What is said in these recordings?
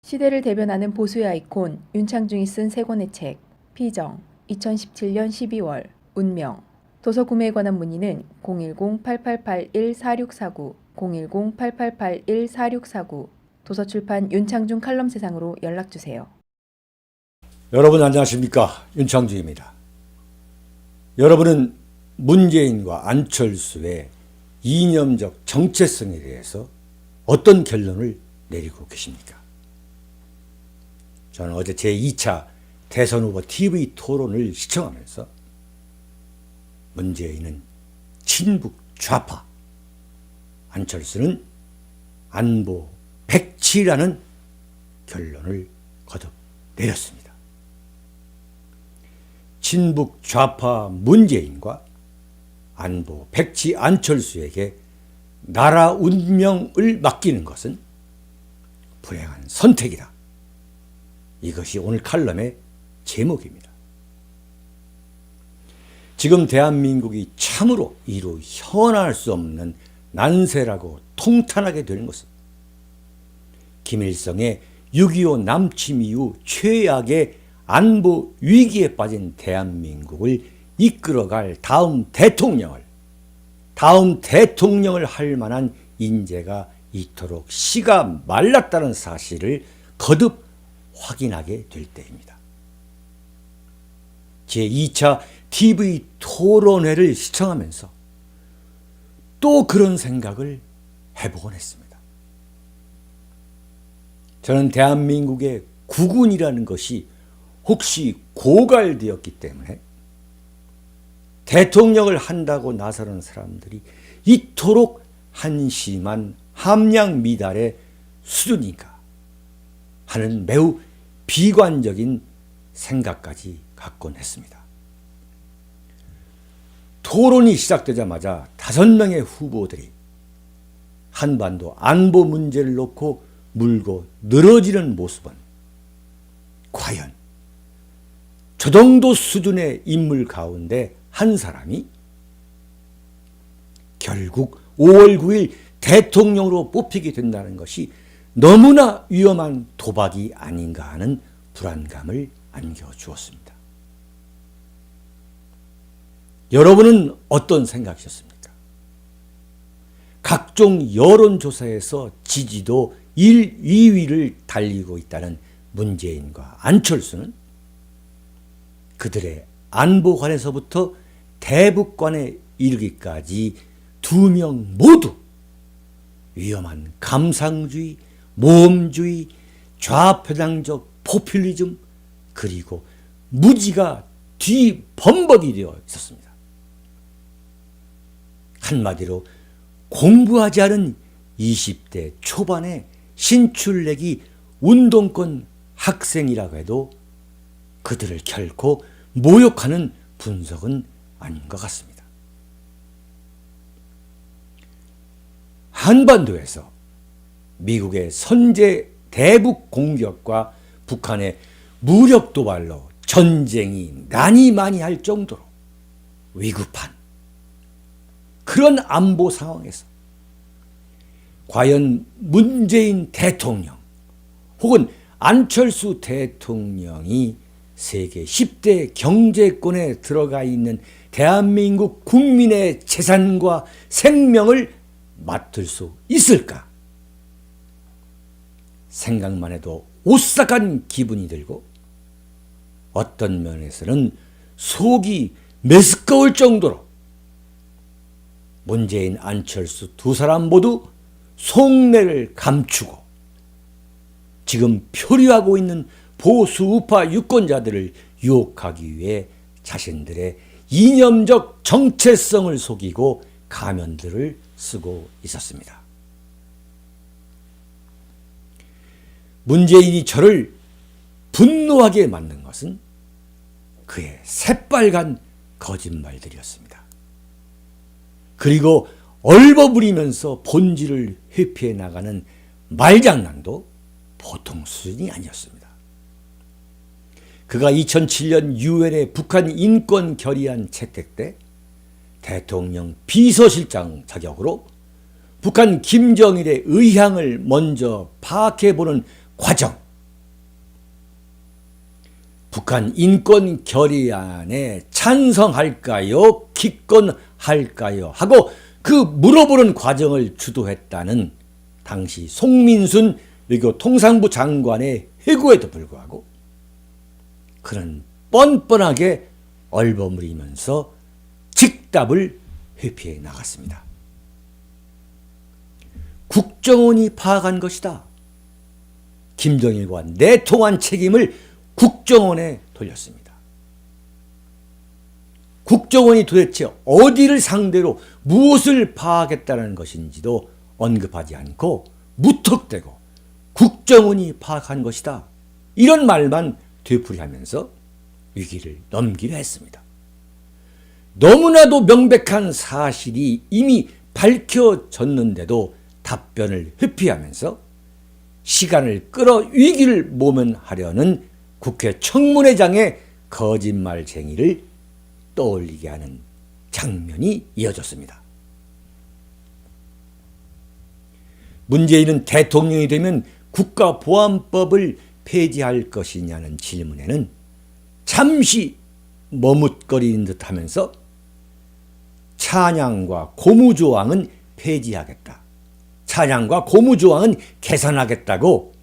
시대를 대변하는 보수의 아이콘 윤창중이 쓴 세 권의 책 피정 2017년 12월 운명 도서 구매에 관한 문의는 010-8881-4649 010-8881-4649 도서출판 윤창중 칼럼세상으로 연락주세요. 여러분 안녕하십니까? 윤창중입니다. 여러분은 문재인과 안철수의 이념적 정체성에 대해서 어떤 결론을 내리고 계십니까? 저는 어제 제2차 대선 후보 TV 토론을 시청하면서 문재인은 친북 좌파, 안철수는 안보 백치라는 결론을 거듭 내렸습니다. 친북 좌파 문재인과 안보 백치 안철수에게 나라 운명을 맡기는 것은 불행한 선택이다. 이것이 오늘 칼럼의 제목입니다. 지금 대한민국이 참으로 이루 현할 수 없는 난세라고 통탄하게 되는 것은 김일성의 6.25 남침 이후 최악의 안보 위기에 빠진 대한민국을 이끌어갈 다음 대통령을 할 만한 인재가 이토록 씨가 말랐다는 사실을 거듭 확인하게 될 때입니다. 제2차 TV 토론회를 시청하면서 또 그런 생각을 해보곤 했습니다. 저는 대한민국의 국군이라는 것이 혹시 고갈되었기 때문에 대통령을 한다고 나서는 사람들이 이토록 한심한 함량 미달의 수준인가 하는 매우 비관적인 생각까지 갖곤 했습니다. 토론이 시작되자마자 5명의 후보들이 한반도 안보 문제를 놓고 물고 늘어지는 모습은 과연 저 정도 수준의 인물 가운데 한 사람이 결국 5월 9일 대통령으로 뽑히게 된다는 것이 너무나 위험한 도박이 아닌가 하는 불안감을 안겨주었습니다. 여러분은 어떤 생각이셨습니까? 각종 여론조사에서 지지도 1, 2위를 달리고 있다는 문재인과 안철수는 그들의 안보관에서부터 대북관에 이르기까지 2명 모두 위험한 감상주의, 모험주의, 좌편향적 포퓰리즘 그리고 무지가 뒤범벅이 되어 있었습니다. 한마디로 공부하지 않은 20대 초반의 신출내기 운동권 학생이라고 해도 그들을 결코 모욕하는 분석은 아닌 것 같습니다. 한반도에서 미국의 선제 대북 공격과 북한의 무력 도발로 전쟁이 난이 할 정도로 위급한 그런 안보 상황에서 과연 문재인 대통령 혹은 안철수 대통령이 세계 10대 경제권에 들어가 있는 대한민국 국민의 재산과 생명을 맡을 수 있을까? 생각만 해도 오싹한 기분이 들고 어떤 면에서는 속이 메스꺼울 정도로 문재인, 안철수 두 사람 모두 속내를 감추고 지금 표류하고 있는 보수 우파 유권자들을 유혹하기 위해 자신들의 이념적 정체성을 속이고 가면들을 쓰고 있었습니다. 문재인이 저를 분노하게 만든 것은 그의 새빨간 거짓말들이었습니다. 그리고 얼버무리면서 본질을 회피해 나가는 말장난도 보통 수준이 아니었습니다. 그가 2007년 유엔의 북한 인권 결의안 채택 때 대통령 비서실장 자격으로 북한 김정일의 의향을 먼저 파악해보는 과정, 북한 인권 결의안에 찬성할까요? 기권할까요? 하고 그 물어보는 과정을 주도했다는 당시 송민순 외교통상부 장관의 해고에도 불구하고 그는 뻔뻔하게 얼버무리면서 즉답을 회피해 나갔습니다. 국정원이 파악한 것이다. 김정일과 내통한 책임을 국정원에 돌렸습니다. 국정원이 도대체 어디를 상대로 무엇을 파악했다는 것인지도 언급하지 않고 무턱대고 국정원이 파악한 것이다. 이런 말만 되풀이하면서 위기를 넘기려 했습니다. 너무나도 명백한 사실이 이미 밝혀졌는데도 답변을 회피하면서 시간을 끌어 위기를 모면하려는 국회 청문회장의 거짓말쟁이를 떠올리게 하는 장면이 이어졌습니다. 문재인은 대통령이 되면 국가보안법을 폐지할 것이냐는 질문에는 잠시 머뭇거리는 듯 하면서 찬양과 고무조항은 폐지하겠다. 찬양과 고무조항은 개선하겠다고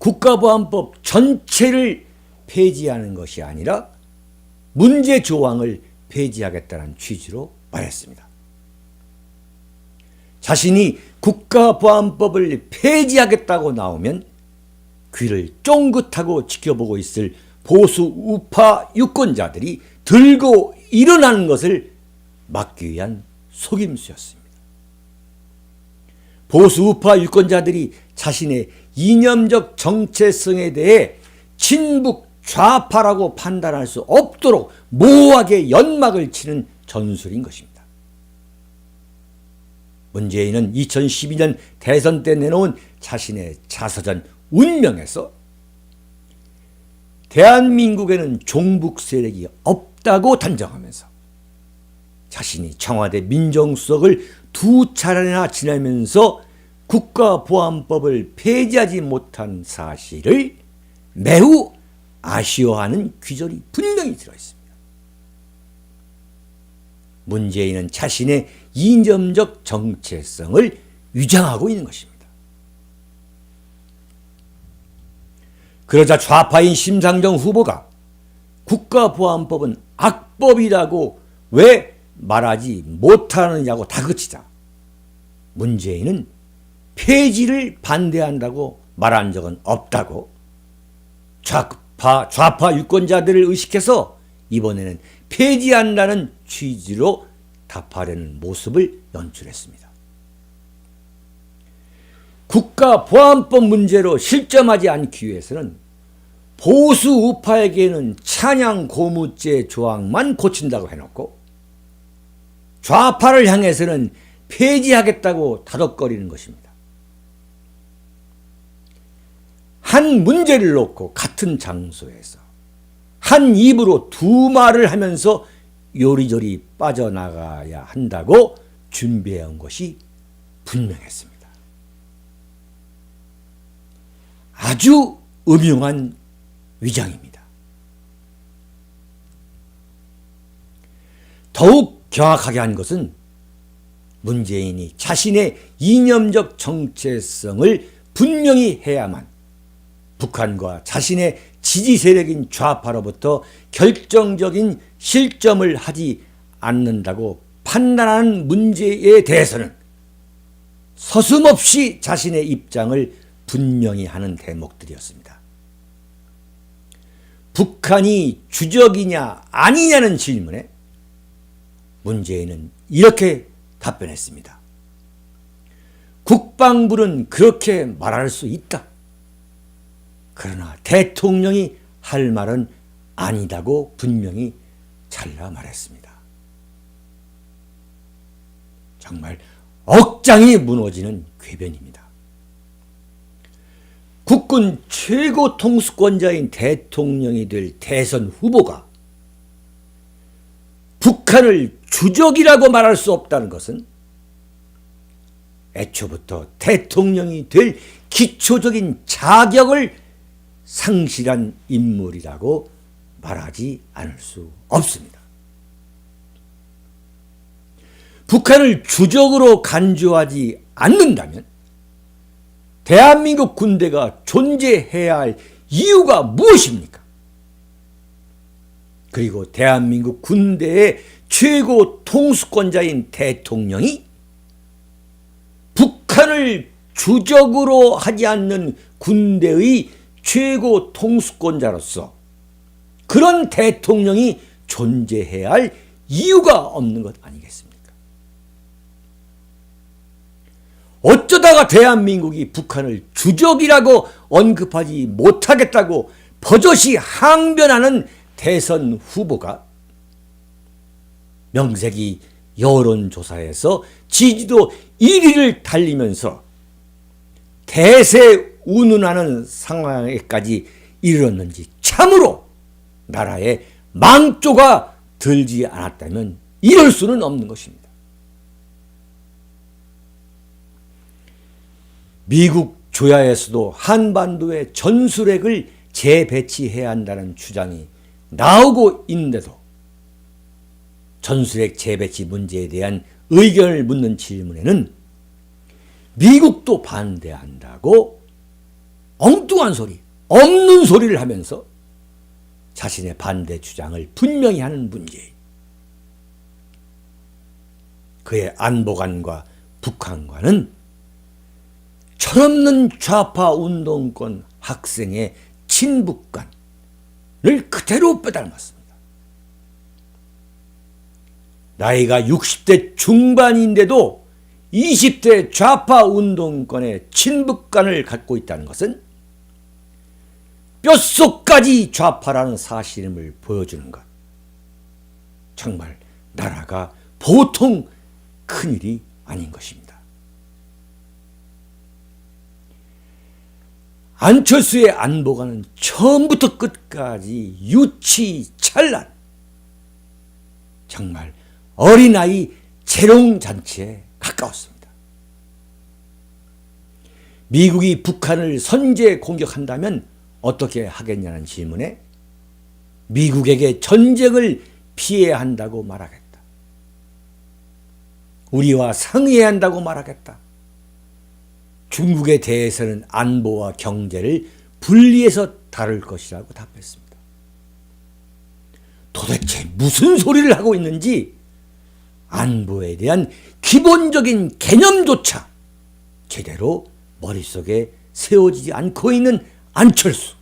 국가보안법 전체를 폐지하는 것이 아니라 문제 조항을 폐지하겠다는 취지로 말했습니다. 자신이 국가보안법을 폐지하겠다고 나오면 귀를 쫑긋하고 지켜보고 있을 보수 우파 유권자들이 들고 일어나는 것을 막기 위한 속임수였습니다. 보수 우파 유권자들이 자신의 이념적 정체성에 대해 친북 좌파라고 판단할 수 없도록 모호하게 연막을 치는 전술인 것입니다. 문재인은 2012년 대선 때 내놓은 자신의 자서전 운명에서 대한민국에는 종북 세력이 없다고 단정하면서 자신이 청와대 민정수석을 2차례나 지내면서 국가보안법을 폐지하지 못한 사실을 매우 아쉬워하는 귀절이 분명히 들어있습니다. 문재인은 자신의 이념적 정체성을 위장하고 있는 것입니다. 그러자 좌파인 심상정 후보가 국가보안법은 악법이라고 왜 말하지 못하느냐고 다그치자 문재인은 폐지를 반대한다고 말한 적은 없다고 좌파 유권자들을 의식해서 이번에는 폐지한다는 취지로 답하려는 모습을 연출했습니다. 국가보안법 문제로 실점하지 않기 위해서는 보수 우파에게는 찬양 고무죄 조항만 고친다고 해놓고 좌파를 향해서는 폐지하겠다고 다독거리는 것입니다. 한 문제를 놓고 같은 장소에서 한 입으로 두 말을 하면서 요리조리 빠져나가야 한다고 준비해온 것이 분명했습니다. 아주 음흉한 위장입니다. 더욱 경악하게 한 것은 문재인이 자신의 이념적 정체성을 분명히 해야만 북한과 자신의 지지 세력인 좌파로부터 결정적인 실점을 하지 않는다고 판단하는 문제에 대해서는 서슴없이 자신의 입장을 분명히 하는 대목들이었습니다. 북한이 주적이냐 아니냐는 질문에 문재인은 이렇게 답변했습니다. 국방부는 그렇게 말할 수 있다. 그러나 대통령이 할 말은 아니다고 분명히 잘라 말했습니다. 정말 억장이 무너지는 궤변입니다. 국군 최고 통수권자인 대통령이 될 대선 후보가 북한을 주적이라고 말할 수 없다는 것은 애초부터 대통령이 될 기초적인 자격을 상실한 인물이라고 말하지 않을 수 없습니다. 북한을 주적으로 간주하지 않는다면 대한민국 군대가 존재해야 할 이유가 무엇입니까? 그리고 대한민국 군대의 최고 통수권자인 대통령이 북한을 주적으로 하지 않는 군대의 최고 통수권자로서 그런 대통령이 존재해야 할 이유가 없는 것 아니겠습니까? 어쩌다가 대한민국이 북한을 주적이라고 언급하지 못하겠다고 버젓이 항변하는 대선 후보가 명색이 여론조사에서 지지도 1위를 달리면서 대세 운운하는 상황에까지 이르렀는지 참으로 나라에 망조가 들지 않았다면 이럴 수는 없는 것입니다. 미국 조야에서도 한반도에 전술핵을 재배치해야 한다는 주장이 나오고 있는데도 전술핵 재배치 문제에 대한 의견을 묻는 질문에는 미국도 반대한다고 엉뚱한 소리, 없는 소리를 하면서 자신의 반대 주장을 분명히 하는 문재인. 그의 안보관과 북한과는 철없는 좌파 운동권 학생의 친북관을 그대로 빼닮았습니다. 나이가 60대 중반인데도 20대 좌파 운동권의 친북관을 갖고 있다는 것은 뼛속까지 좌파라는 사실임을 보여주는 것. 정말 나라가 보통 큰일이 아닌 것입니다. 안철수의 안보관은 처음부터 끝까지 유치찬란, 정말 어린아이 재롱잔치에 가까웠습니다. 미국이 북한을 선제 공격한다면 어떻게 하겠냐는 질문에 미국에게 전쟁을 피해야 한다고 말하겠다. 우리와 상의해야 한다고 말하겠다. 중국에 대해서는 안보와 경제를 분리해서 다룰 것이라고 답했습니다. 도대체 무슨 소리를 하고 있는지 안보에 대한 기본적인 개념조차 제대로 머릿속에 세워지지 않고 있는 안철수.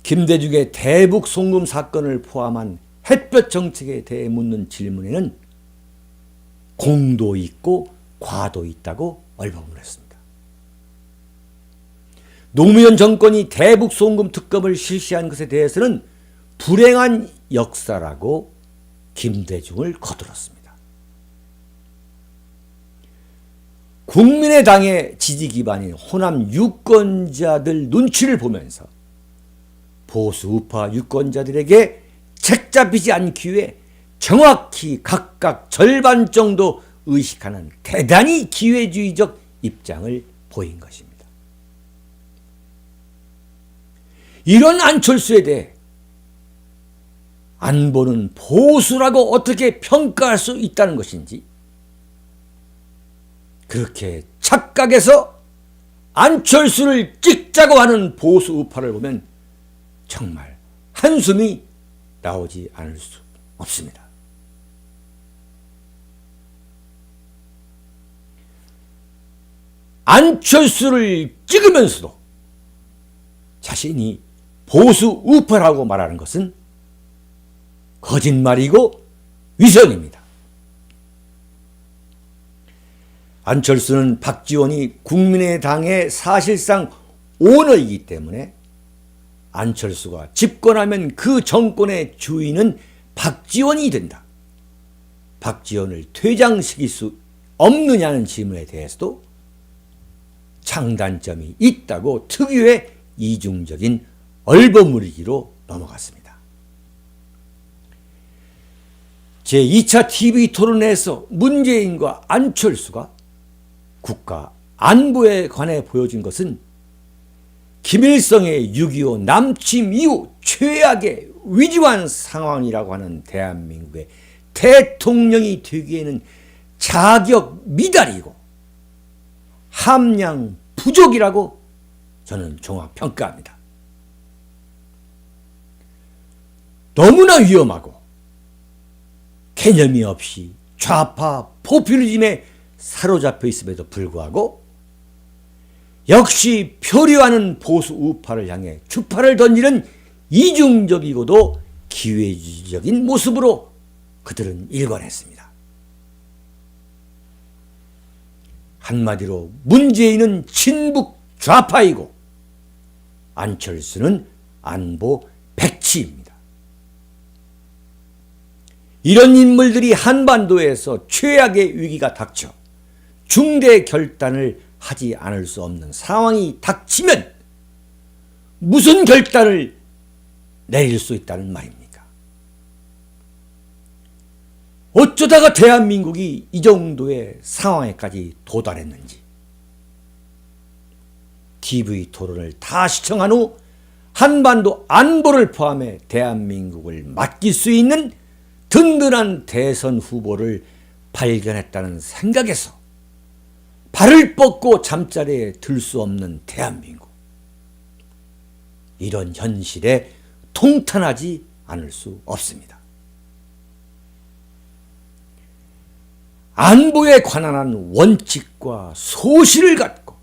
김대중의 대북 송금 사건을 포함한 햇볕 정책에 대해 묻는 질문에는 공도 있고 과도 있다고 얼버무렸습니다. 노무현 정권이 대북 송금 특검을 실시한 것에 대해서는 불행한 역사라고 김대중을 거들었습니다. 국민의당의 지지 기반인 호남 유권자들 눈치를 보면서 보수 우파 유권자들에게 책 잡히지 않기 위해 정확히 각각 절반 정도 의식하는 대단히 기회주의적 입장을 보인 것입니다. 이런 안철수에 대해 안보는 보수라고 어떻게 평가할 수 있다는 것인지, 그렇게 착각해서 안철수를 찍자고 하는 보수 우파를 보면 정말 한숨이 나오지 않을 수 없습니다. 안철수를 찍으면서도 자신이 보수 우파라고 말하는 것은 거짓말이고 위선입니다. 안철수는 박지원이 국민의당의 사실상 오너이기 때문에 안철수가 집권하면 그 정권의 주인은 박지원이 된다. 박지원을 퇴장시킬 수 없느냐는 질문에 대해서도 장단점이 있다고 특유의 이중적인 얼버무리기로 넘어갔습니다. 제2차 TV 토론에서 문재인과 안철수가 국가 안보에 관해 보여준 것은 김일성의 6.25 남침 이후 최악의 위중한 상황이라고 하는 대한민국의 대통령이 되기에는 자격 미달이고 함량 부족이라고 저는 종합평가합니다. 너무나 위험하고 개념이 없이 좌파 포퓰리즘에 사로잡혀 있음에도 불구하고 역시 표류하는 보수 우파를 향해 주파를 던지는 이중적이고도 기회주의적인 모습으로 그들은 일관했습니다. 한마디로 문재인은 친북 좌파이고 안철수는 안보 백치입니다. 이런 인물들이 한반도에서 최악의 위기가 닥쳐 중대 결단을 하지 않을 수 없는 상황이 닥치면 무슨 결단을 내릴 수 있다는 말입니까? 어쩌다가 대한민국이 이 정도의 상황에까지 도달했는지 TV 토론을 다 시청한 후 한반도 안보를 포함해 대한민국을 맡길 수 있는 든든한 대선 후보를 발견했다는 생각에서 발을 뻗고 잠자리에 들 수 없는 대한민국. 이런 현실에 통탄하지 않을 수 없습니다. 안보에 관한 원칙과 소신을 갖고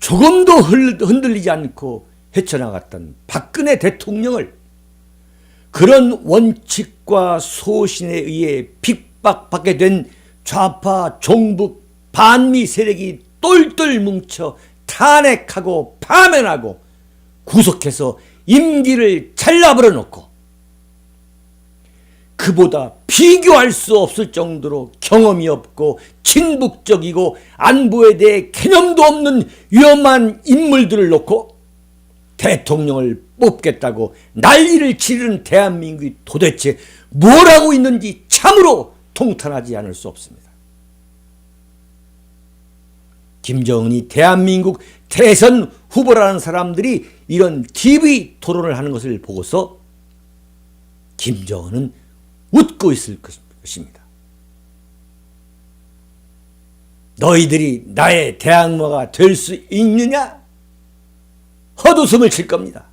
조금도 흔들리지 않고 헤쳐나갔던 박근혜 대통령을 그런 원칙과 소신에 의해 핍박받게 된 좌파 종북 반미 세력이 똘똘 뭉쳐 탄핵하고 파면하고 구속해서 임기를 잘라버려 놓고 그보다 비교할 수 없을 정도로 경험이 없고 친북적이고 안보에 대해 개념도 없는 위험한 인물들을 놓고 대통령을 뽑겠다고 난리를 치르는 대한민국이 도대체 뭘 하고 있는지 참으로 통탄하지 않을 수 없습니다. 김정은이 대한민국 대선 후보라는 사람들이 이런 TV 토론을 하는 것을 보고서 김정은은 웃고 있을 것입니다. 너희들이 나의 대항마가 될 수 있느냐? 헛웃음을 칠 겁니다.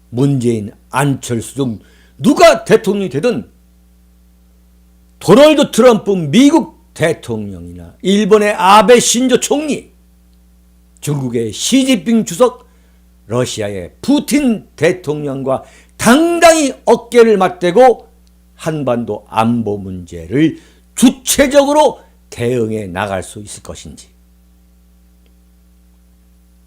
문재인, 안철수 중 누가 대통령이 되든 도널드 트럼프 미국 대통령이나 일본의 아베 신조 총리, 중국의 시진핑 주석, 러시아의 푸틴 대통령과 당당히 어깨를 맞대고 한반도 안보 문제를 주체적으로 대응해 나갈 수 있을 것인지.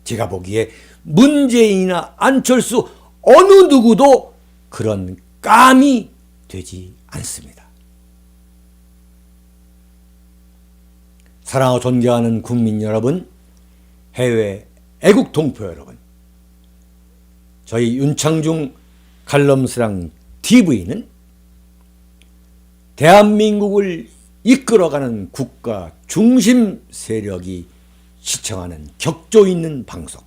제가 보기에 문재인이나 안철수 어느 누구도 그런 감이 되지 않습니다. 사랑하고 존경하는 국민 여러분, 해외 애국 동포 여러분, 저희 윤창중 칼럼스랑 TV는 대한민국을 이끌어가는 국가 중심 세력이 시청하는 격조 있는 방송,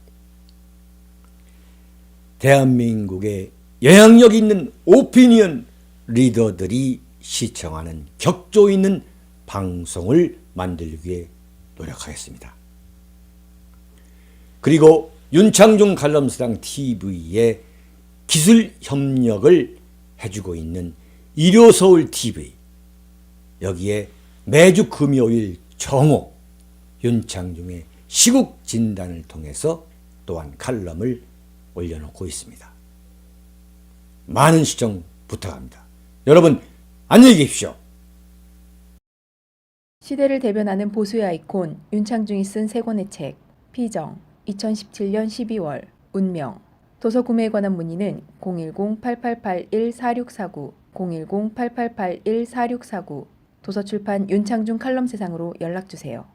대한민국의 영향력 있는 오피니언 리더들이 시청하는 격조 있는 방송을 만들기 위해 노력하겠습니다. 그리고 윤창중 칼럼스랑 TV의 기술 협력을 해주고 있는 일요서울 TV, 여기에 매주 금요일 정오 윤창중의 시국 진단을 통해서 또한 칼럼을 올려놓고 있습니다. 많은 시청 부탁합니다. 여러분 안녕히 계십시오. 시대를 대변하는 보수의 아이콘 윤창중이 쓴 세 권의 책 피정 2017년 12월 운명 도서 구매에 관한 문의는 010-8881-4649 010-8881-4649 도서출판 윤창중 칼럼세상으로 연락주세요.